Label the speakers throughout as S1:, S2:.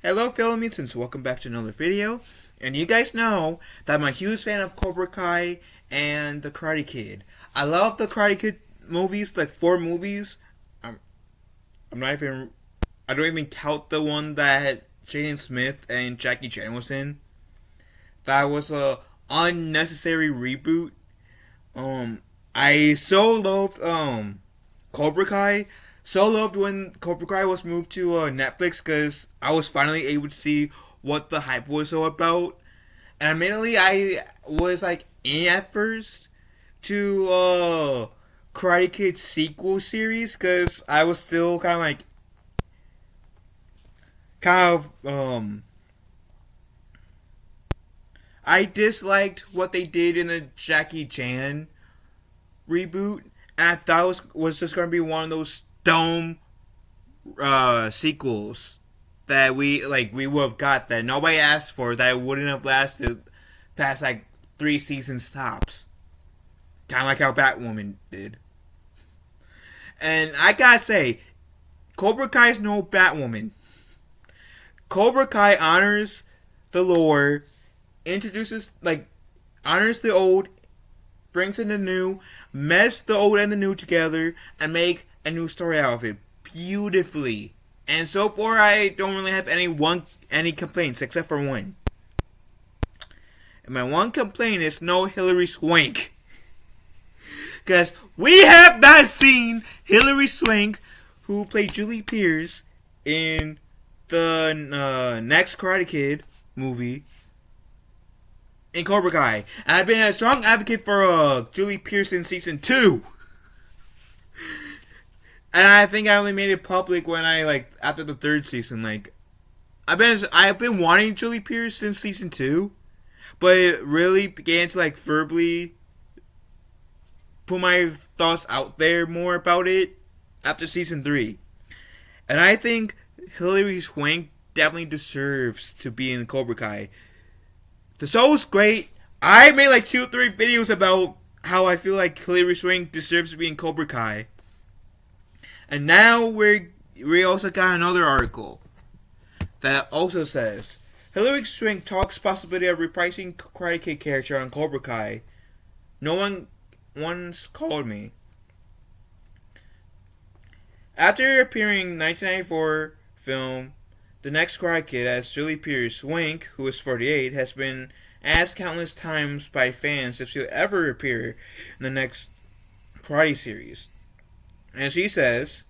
S1: Hello fellow mutants, welcome back to another video. And you guys know that I'm a huge fan of Cobra Kai and the Karate Kid. I love the Karate Kid movies, like 4 movies. I'm not even, I don't even count the one that Jaden Smith and Jackie Chan was in. That was a unnecessary reboot. I so loved Cobra Kai. So loved when Cobra Kai was moved to Netflix because I was finally able to see what the hype was all about. And admittedly, I was like in at first to Karate Kid sequel series because I was still kind of I disliked what they did in the Jackie Chan reboot, and I thought it was just going to be one of those dumb sequels that we would have got that nobody asked for, that wouldn't have lasted past like 3 seasons tops, kind of like how Batwoman did. And I gotta say, Cobra Kai is no Batwoman. Cobra Kai honors the lore, introduces honors the old, brings in the new, mesh the old and the new together, and make a new story out of it beautifully. And so far, I don't really have any complaints except for one. And my one complaint is no Hilary Swank, because we have not seen Hilary Swank, who played Julie Pierce in the next Karate Kid movie, in Cobra Kai. And I've been a strong advocate for Julie Pierce in season 2. And I think I only made it public when after the 3rd season. I've been wanting Julie Pierce since season 2, but it really began to verbally put my thoughts out there more about it after season 3. And I think Hilary Swank definitely deserves to be in Cobra Kai. The show is great. I made 2 or 3 videos about how I feel like Hilary Swank deserves to be in Cobra Kai. And now we also got another article that also says Hilary Swank talks possibility of reprising Karate Kid character on Cobra Kai. No one once called me. After appearing in 1994 film The Next Karate Kid as Julie Pierce, Swank, who is 48, has been asked countless times by fans if she'll ever appear in the next Karate series. And she says,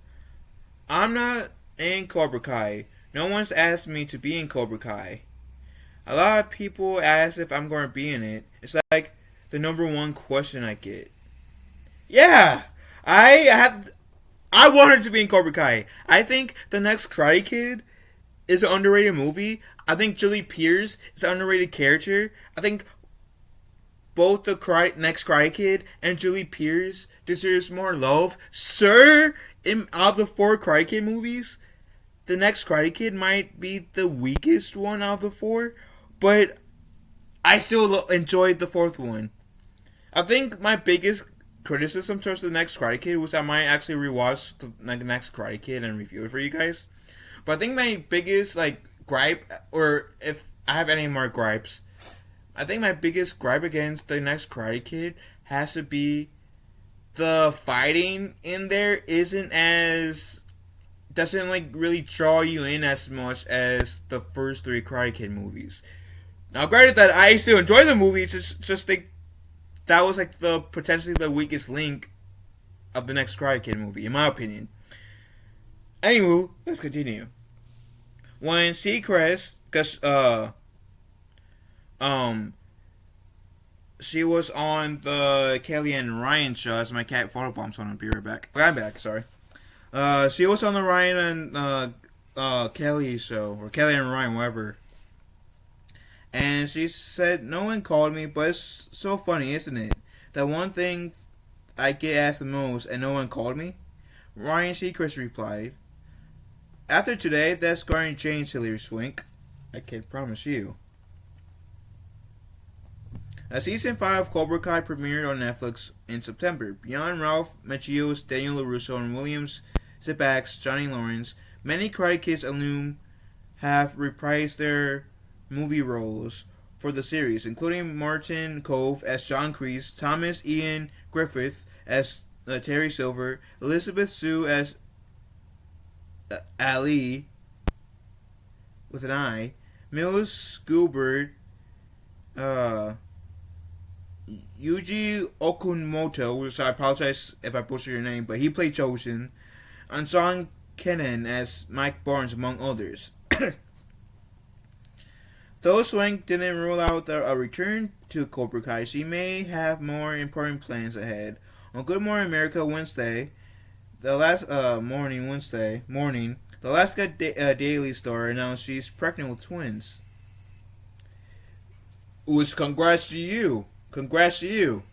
S1: "I'm not in Cobra Kai. No one's asked me to be in Cobra Kai. A lot of people ask if I'm going to be in it. It's like the number one question I get." Yeah, I want her to be in Cobra Kai. I think the next Karate Kid is an underrated movie. I think Julie Pierce is an underrated character. I think both the next Karate Kid and Julie Pierce deserves more love. Sir, of the 4 Karate Kid movies, the next Karate Kid might be the weakest one out of the 4, but I still enjoyed the 4th one. I think my biggest criticism towards the next Karate Kid was I might actually rewatch the next Karate Kid and review it for you guys. But I think my biggest gripe, or if I have any more gripes, I think my biggest gripe against the next Karate Kid has to be the fighting in there doesn't really draw you in as much as the first 3 Karate Kid movies. Now, granted that I still enjoy the movies, just think that was the potentially the weakest link of the next Karate Kid movie, in my opinion. Anywho, let's continue. When Seacrest, because she was on the Kelly and Ryan show. As my cat photobombs on, I'll be right back. I'm back, sorry. She was on the Ryan and Kelly show, or Kelly and Ryan, whatever. And she said, "No one called me, but it's so funny, isn't it? That one thing I get asked the most, and no one called me?" Ryan Seacrest replied, "After today, that's going to change, Hilary Swank. I can promise you." Season 5 of Cobra Kai premiered on Netflix in September. Beyond Ralph Macchio's Daniel LaRusso and Williams Zibak's Johnny Lawrence, many Karate Kids alum have reprised their movie roles for the series, including Martin Cove as John Kreese, Thomas Ian Griffith as Terry Silver, Elizabeth Sue as Ali with an I, Mills Schoolbird, uh, Yuji Okumoto, which I apologize if I butcher your name, but he played Chosen, and Sean Kenan as Mike Barnes, among others. Though Swank didn't rule out a return to Cobra Kai, she may have more important plans ahead. On Good Morning America Wednesday, the last morning, the Alaska Daily Star announced she's pregnant with twins. Which, congrats to you. Congrats to you.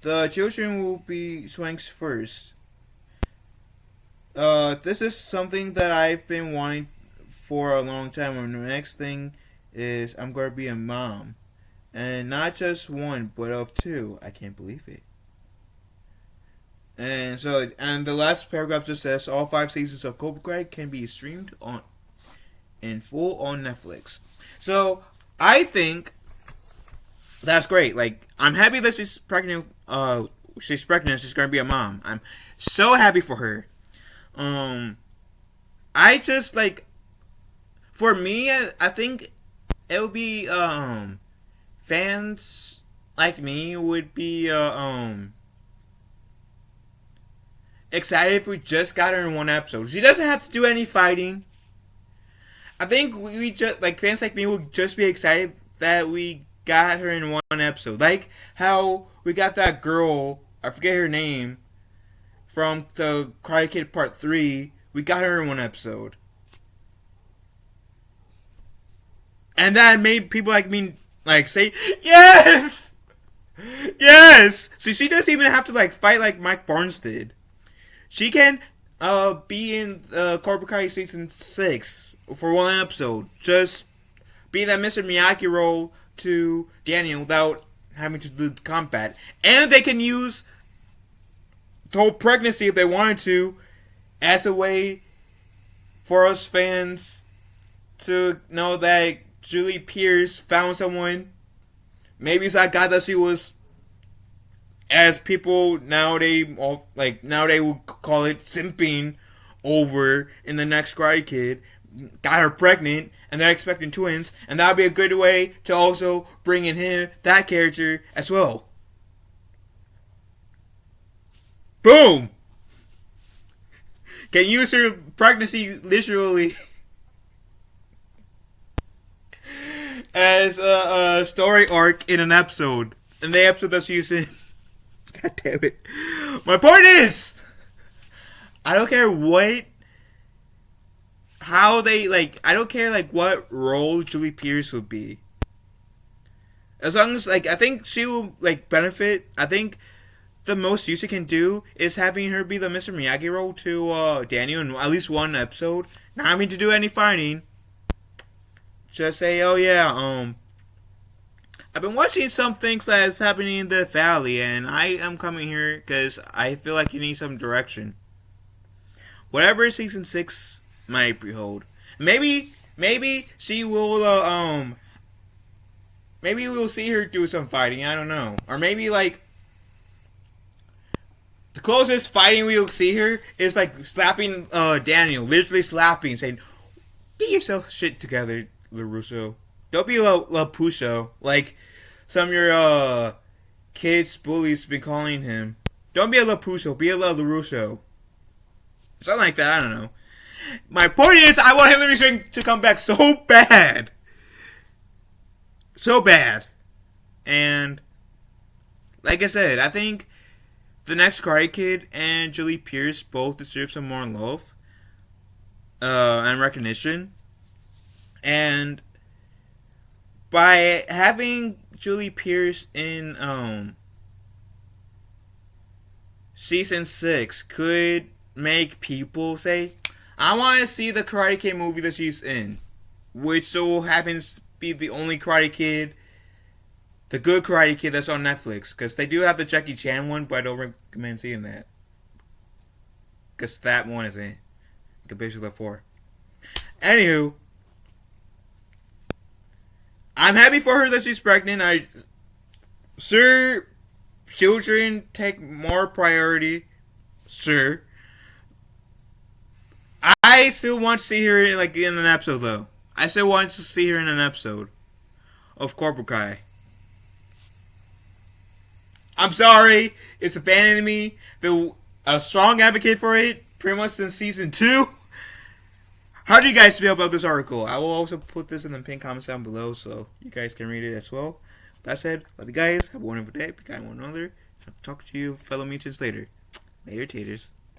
S1: The children will be Swank's first. This is something that I've been wanting for a long time. And the next thing is I'm going to be a mom. And not just one, but of two. I can't believe it. And the last paragraph just says all 5 seasons of Cobra Kai can be streamed in full on Netflix. So I think that's great. Like, I'm happy that she's pregnant. She's pregnant. She's gonna be a mom. I'm so happy for her. I just like, for me, I think it would be fans like me would be excited if we just got her in one episode. She doesn't have to do any fighting. I think we just, like, fans like me would just be excited that we got her in one episode. Like how we got that girl, I forget her name, from the Karate Kid Part 3. We got her in one episode. And that made people like me, like, say, yes! Yes! See, she doesn't even have to, like, fight like Mike Barnes did. She can be in Cobra Kai Season 6 for one episode. Just be that Mr. Miyagi role to Daniel without having to do the combat. And they can use the whole pregnancy, if they wanted to, as a way for us fans to know that Julie Pierce found someone. Maybe it's that guy that she was, as people nowadays would call it, simping over in the next Karate Kid, got her pregnant, and they're expecting twins, and that would be a good way to also bring in that character as well. Boom! Can use her pregnancy literally as a story arc in an episode. In the episode that she's in. God damn it. My point is, I don't care I don't care, like, what role Julie Pierce would be. As long as, like, I think she will, like, benefit. I think the most use it can do is having her be the Mr. Miyagi role to Daniel in at least one episode. Not having to do any fighting. Just say, oh yeah, I've been watching some things that's happening in the valley, and I am coming here because I feel like you need some direction. Whatever Season 6 might behold. Maybe she will, maybe we'll see her do some fighting, I don't know. Or maybe, like, the closest fighting we'll see her is, like, slapping Daniel, literally slapping, saying, get yourself shit together, LaRusso. Don't be La Puso, like some of your kids bullies been calling him. Don't be a La Puso, be a La LaRusso. Something like that, I don't know. My point is, I want Hilary Swank to come back so bad. So bad. And, like I said, I think the next Karate Kid and Julie Pierce both deserve some more love and recognition. And by having Julie Pierce in Season 6 could make people say, I want to see the Karate Kid movie that she's in. Which so happens to be the only Karate Kid, the good Karate Kid that's on Netflix. Because they do have the Jackie Chan one, but I don't recommend seeing that. Because that one is in compared to the 4. Anywho, I'm happy for her that she's pregnant. Sir, children take more priority. Sir, I still want to see her in an episode though. I still want to see her in an episode of Cobra Kai. I'm sorry, it's a fan enemy. Been a strong advocate for it pretty much since season 2. How do you guys feel about this article? I will also put this in the pinned comments down below so you guys can read it as well. That said, love you guys. Have a wonderful day. Be kind to one another. I'll talk to you fellow mutants later. Later, taters.